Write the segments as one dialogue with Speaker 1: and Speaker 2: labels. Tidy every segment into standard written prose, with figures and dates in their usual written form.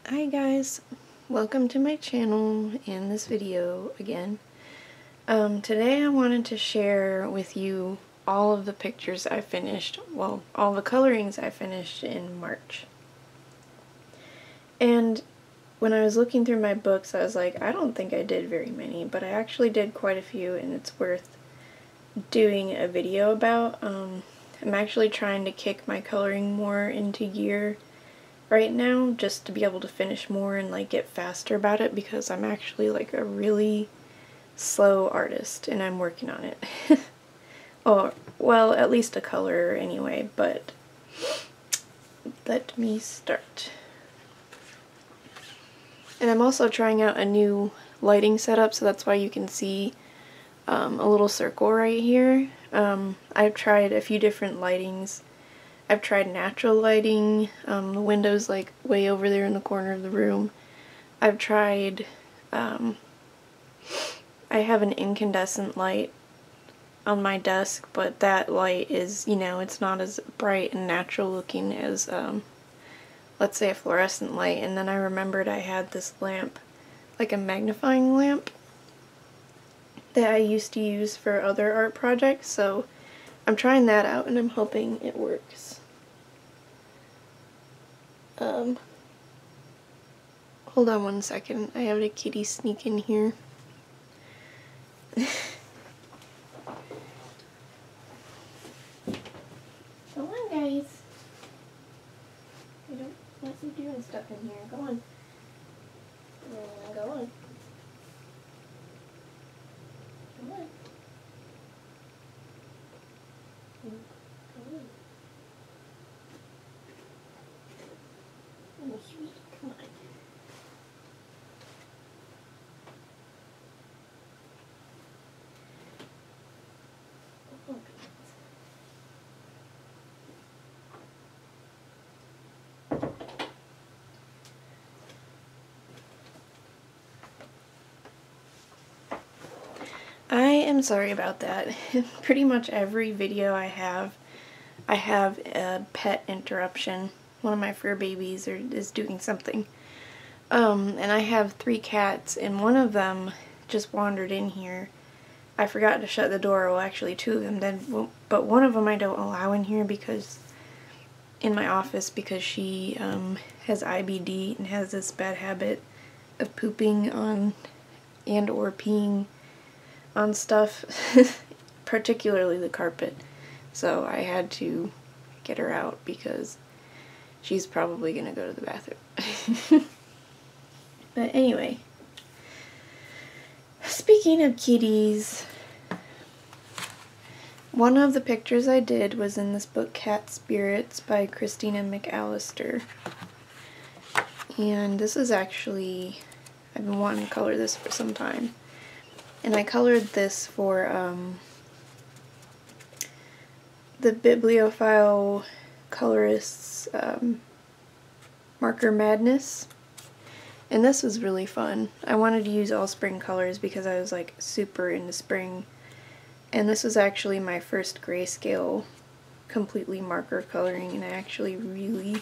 Speaker 1: Hi guys, welcome to my channel and this video again. Today I wanted to share with you all of the pictures I finished, well, all the colorings I finished in March. And when I was looking through my books, I was like, I don't think I did very many, but I actually did quite a few, and it's worth doing a video about. I'm actually trying to kick my coloring more into gear right now, just to be able to finish more and like get faster about it, because I'm actually like a really slow artist and I'm working on it. Or, well, at least a color anyway, but let me start. And I'm also trying out a new lighting setup, so that's why you can see a little circle right here. I've tried a few different lightings. I've tried natural lighting, the window's like way over there in the corner of the room. I've tried, I have an incandescent light on my desk, but that light is, you know, it's not as bright and natural looking as, let's say, a fluorescent light. And then I remembered I had this lamp, like a magnifying lamp, that I used to use for other art projects, so I'm trying that out and I'm hoping it works. Hold on one second, I have a kitty sneak in here. Come on, guys. I don't want you doing stuff in here. Go on. Go on. Come on. Come on. Oh, sweet. Come on. Oh, I am sorry about that. Pretty much every video I have a pet interruption. One of my Furbabies is doing something. And I have 3 cats, and one of them just wandered in here. I forgot to shut the door, well actually 2 of them did, but one of them I don't allow in here because, in my office, because she has IBD and has this bad habit of pooping on and or peeing on stuff, particularly the carpet. So I had to get her out because she's probably gonna go to the bathroom. But anyway, speaking of kitties, one of the pictures I did was in this book, Cat Spirits by Christina McAllister. And this is actually, I've been wanting to color this for some time. And I colored this for the Bibliophile Colorists Marker Madness. And this was really fun. I wanted to use all spring colors because I was like super into spring. And this was actually my first grayscale completely marker coloring, and I actually really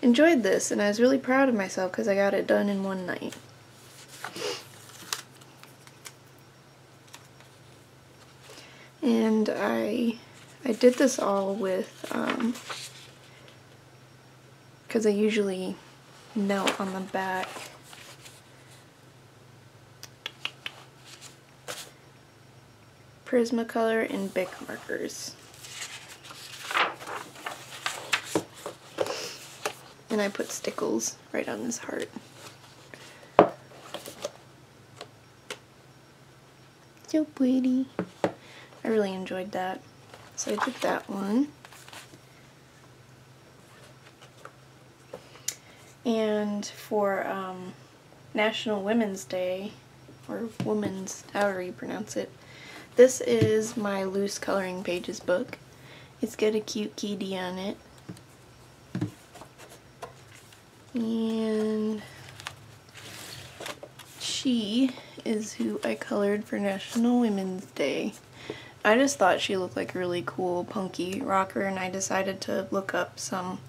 Speaker 1: enjoyed this, and I was really proud of myself because I got it done in one night. And I did this all with, because I usually melt on the back. Prismacolor and Bic markers. And I put stickles right on this heart. So pretty. I really enjoyed that. So I did that one. And for National Women's Day, or Women's, however you pronounce it, this is my Loose Coloring Pages book. It's got a cute kitty on it. And she is who I colored for National Women's Day. I just thought she looked like a really cool punky rocker, and I decided to look up some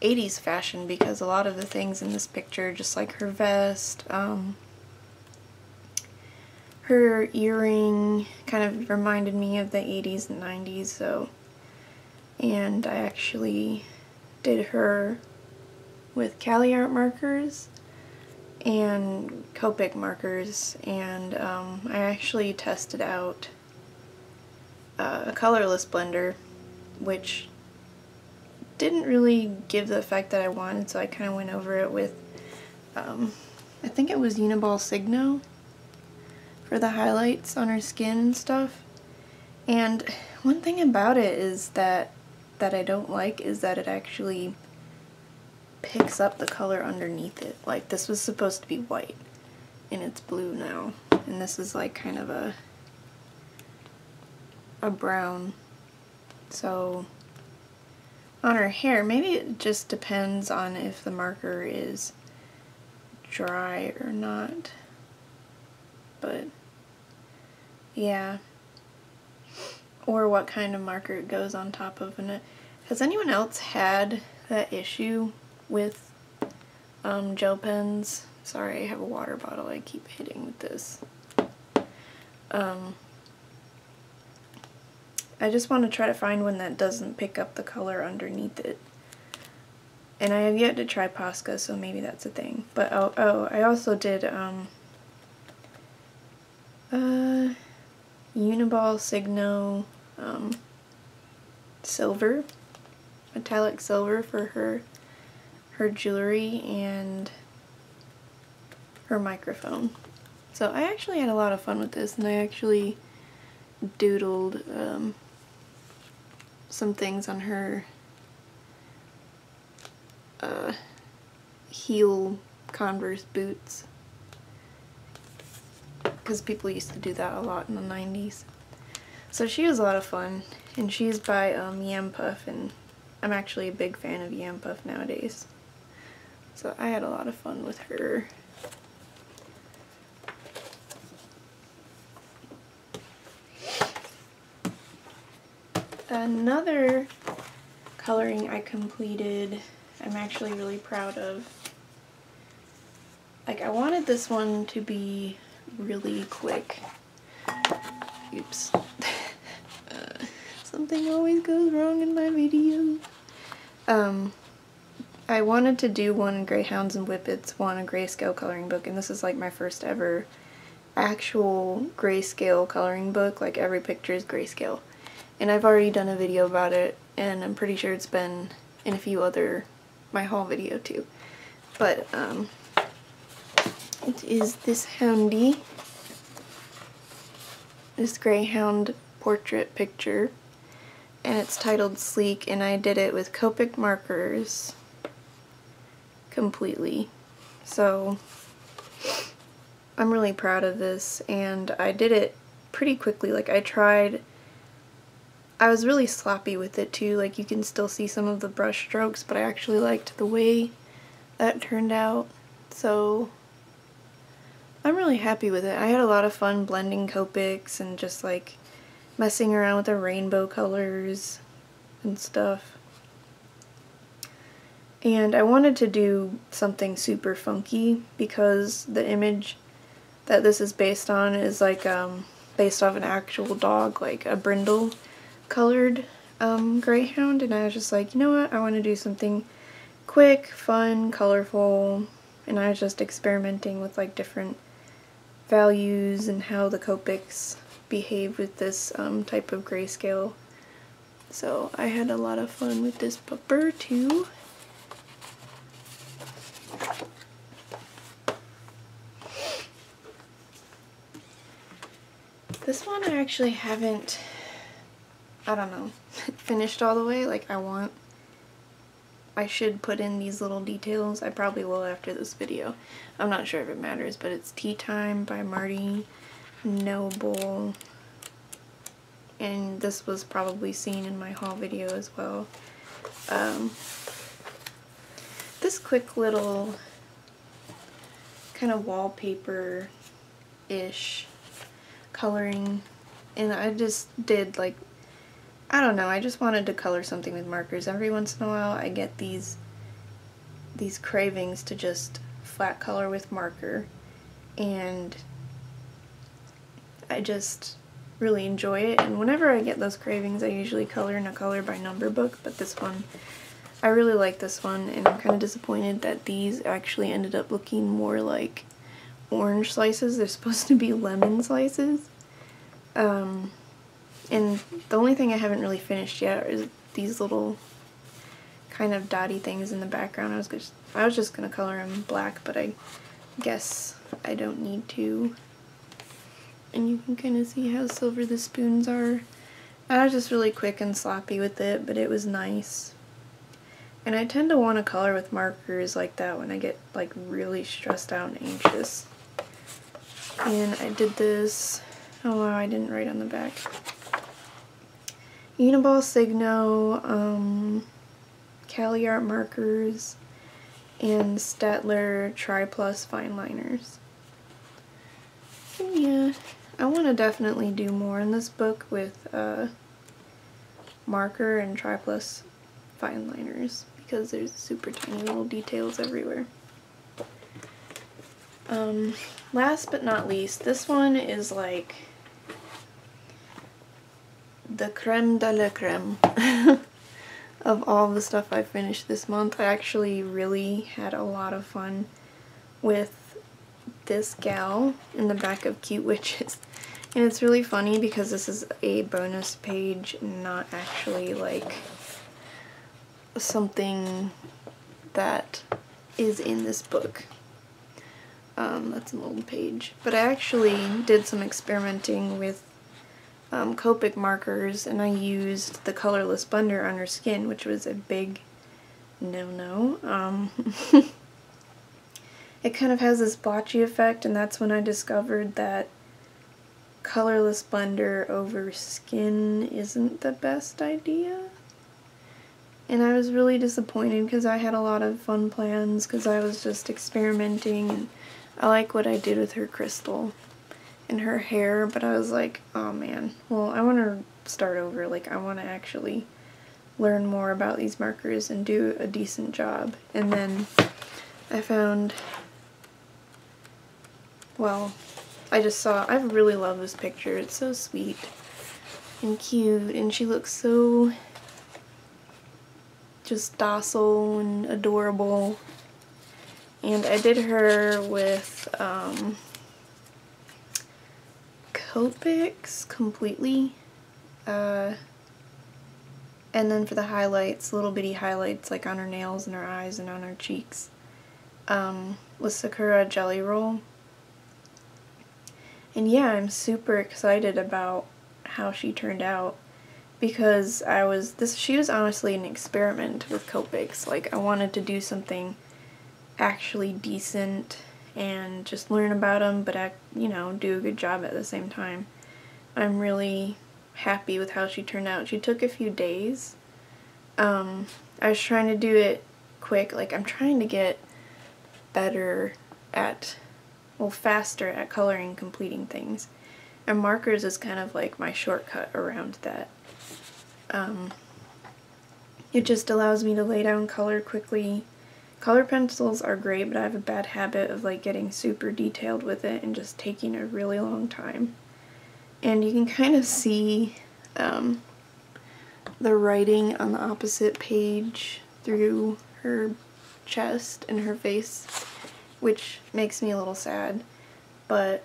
Speaker 1: 80s fashion, because a lot of the things in this picture, just like her vest, her earring, kind of reminded me of the 80s and 90s, so, and I actually did her with Cali art markers and Copic markers, and I actually tested out a colorless blender, which didn't really give the effect that I wanted, so I kind of went over it with, I think it was Uniball Signo for the highlights on her skin and stuff. And one thing about it is that I don't like is that it actually picks up the color underneath it. Like, this was supposed to be white and it's blue now, and this is like kind of a brown. So on her hair, maybe it just depends on if the marker is dry or not, but yeah, or what kind of marker it goes on top of. And has anyone else had that issue with gel pens? Sorry, I have a water bottle I keep hitting with this. I just want to try to find one that doesn't pick up the color underneath it. And I have yet to try Posca, so maybe that's a thing. But oh, I also did Uniball Signo silver, metallic silver for her jewelry and her microphone. So I actually had a lot of fun with this, and I actually doodled some things on her heel Converse boots, because people used to do that a lot in the 90s. So she was a lot of fun, and she's by Yam Puff, and I'm actually a big fan of Yam Puff nowadays. So I had a lot of fun with her. Another coloring I completed, I'm actually really proud of. Like, I wanted this one to be really quick. Oops. Something always goes wrong in my videos. I wanted to do one Greyhounds and Whippets, one a grayscale coloring book, and this is like my first ever actual grayscale coloring book. Like, every picture is grayscale. And I've already done a video about it, and I'm pretty sure it's been in a few other, my haul video too. But, it is this houndie, this greyhound portrait picture, and it's titled Sleek, and I did it with Copic markers completely. So I'm really proud of this, and I did it pretty quickly. Like, I was really sloppy with it too, like you can still see some of the brush strokes, but I actually liked the way that turned out, so I'm really happy with it. I had a lot of fun blending Copics and just like messing around with the rainbow colors and stuff. And I wanted to do something super funky because the image that this is based on is like based off an actual dog, like a brindle colored greyhound, and I was just like, you know what, I want to do something quick, fun, colorful, and I was just experimenting with like different values and how the Copics behave with this type of grayscale. So I had a lot of fun with this pupper too. This one I actually haven't, I don't know, finished all the way. Like, I should put in these little details. I probably will after this video. I'm not sure if it matters, but it's Tea Time by Marty Noble. And this was probably seen in my haul video as well. This quick little kind of wallpaper-ish coloring, and I just did like, I don't know, I just wanted to color something with markers. Every once in a while I get these these cravings to just flat color with marker, and I just really enjoy it. And whenever I get those cravings, I usually color in a color by number book, but this one, I really like this one, and I'm kind of disappointed that these actually ended up looking more like orange slices. They're supposed to be lemon slices. And the only thing I haven't really finished yet is these little kind of dotty things in the background. I was just gonna color them black, but I guess I don't need to. And you can kind of see how silver the spoons are. I was just really quick and sloppy with it, but it was nice. And I tend to want to color with markers like that when I get like really stressed out and anxious. And I did this, oh wow, I didn't write on the back. Uniball Signo, Cali Art markers, and Staedtler Tri-Plus fine liners. And yeah, I want to definitely do more in this book with marker and Tri-Plus fine liners, because there's super tiny little details everywhere. Last but not least, this one is like the creme de la creme of all the stuff I finished this month. I actually really had a lot of fun with this gal in the back of Cute Witches. And it's really funny because this is a bonus page, not actually like something that is in this book. That's an old page. But I actually did some experimenting with Copic markers, and I used the colorless blender on her skin, which was a big no-no. It kind of has this blotchy effect, and that's when I discovered that colorless blender over skin isn't the best idea. And I was really disappointed because I had a lot of fun plans because I was just experimenting, and I like what I did with her crystal and her hair, but I was like, oh man, well, I want to start over. Like, I want to actually learn more about these markers and do a decent job. And then I found, well, I really love this picture. It's so sweet and cute, and she looks so just docile and adorable. And I did her with Copics completely, and then for the highlights, little bitty highlights like on her nails and her eyes and on her cheeks, with Sakura Jelly Roll. And yeah, I'm super excited about how she turned out, because she was honestly an experiment with Copics. Like, I wanted to do something actually decent and just learn about them, but you know, do a good job at the same time. I'm really happy with how she turned out. She took a few days. I was trying to do it quick. Like, I'm trying to get better at, well, faster at coloring, completing things. And markers is kind of like my shortcut around that. It just allows me to lay down color quickly. Color pencils are great, but I have a bad habit of like getting super detailed with it and just taking a really long time. And you can kind of see the writing on the opposite page through her chest and her face, which makes me a little sad. But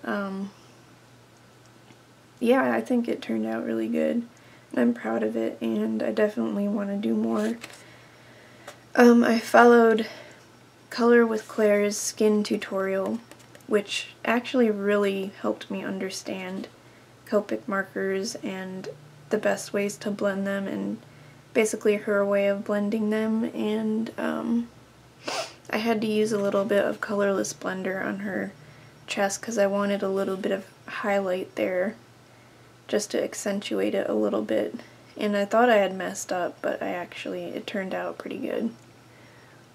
Speaker 1: yeah, I think it turned out really good. I'm proud of it, and I definitely want to do more. I followed Color with Claire's skin tutorial, which actually really helped me understand Copic markers and the best ways to blend them, and basically her way of blending them. And I had to use a little bit of colorless blender on her chest because I wanted a little bit of highlight there, just to accentuate it a little bit. And I thought I had messed up, but it turned out pretty good.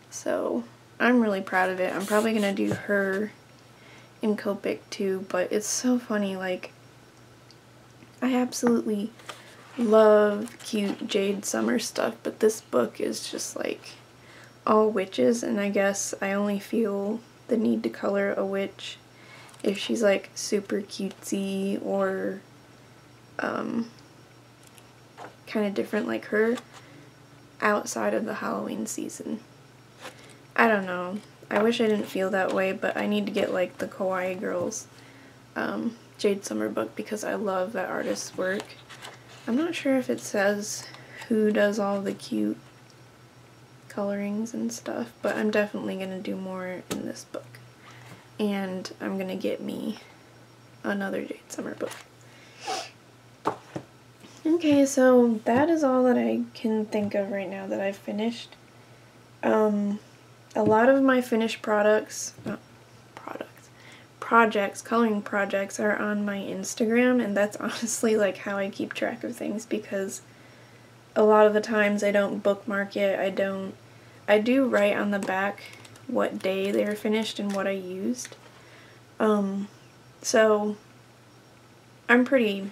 Speaker 1: So I'm really proud of it. I'm probably going to do her in Copic too, but it's so funny, like, I absolutely love cute Jade Summer stuff, but this book is just like all witches, and I guess I only feel the need to color a witch if she's like super cutesy or kind of different like her outside of the Halloween season. I don't know. I wish I didn't feel that way, but I need to get like the Kawaii Girls Jade Summer book because I love that artist's work. I'm not sure if it says who does all the cute colorings and stuff, but I'm definitely going to do more in this book. And I'm going to get me another Jade Summer book. Okay, so that is all that I can think of right now that I've finished. A lot of my finished projects, coloring projects are on my Instagram, and that's honestly like how I keep track of things because a lot of the times I don't bookmark it. I do write on the back what day they were finished and what I used. So I'm pretty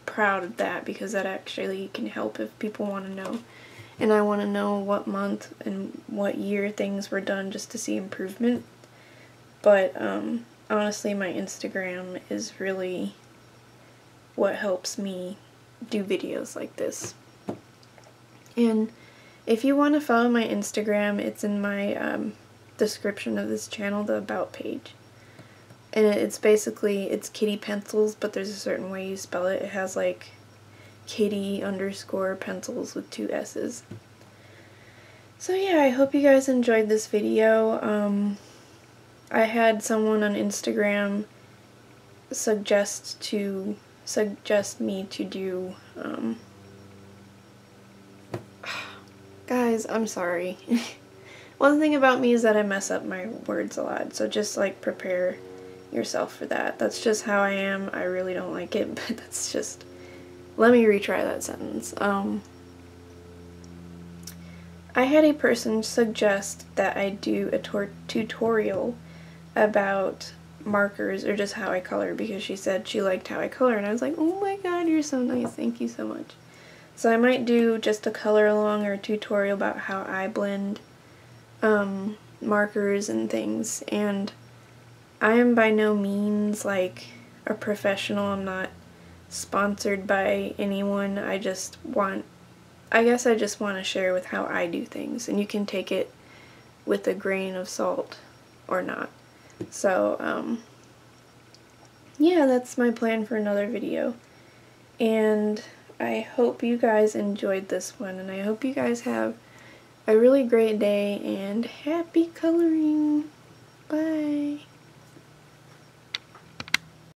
Speaker 1: proud of that because that actually can help if people want to know. And I want to know what month and what year things were done just to see improvement. But honestly, my Instagram is really what helps me do videos like this. And if you want to follow my Instagram, it's in my description of this channel, the About page. And it's basically, it's Kitty Pencils, but there's a certain way you spell it. It has like Kitty_pencils with 2 S's. So yeah, I hope you guys enjoyed this video. I had someone on Instagram suggest me to do, guys, I'm sorry. One thing about me is that I mess up my words a lot, so just like prepare yourself for that. That's just how I am. I really don't like it, but that's just, let me retry that sentence. I had a person suggest that I do a tutorial about markers or just how I color because she said she liked how I color, and I was like, oh my god, you're so nice, thank you so much. So I might do just a color along or a tutorial about how I blend markers and things. And I am by no means like a professional. I'm not sponsored by anyone. I guess I just want to share with how I do things, and you can take it with a grain of salt or not. So yeah, that's my plan for another video, and I hope you guys enjoyed this one, and I hope you guys have a really great day and happy coloring.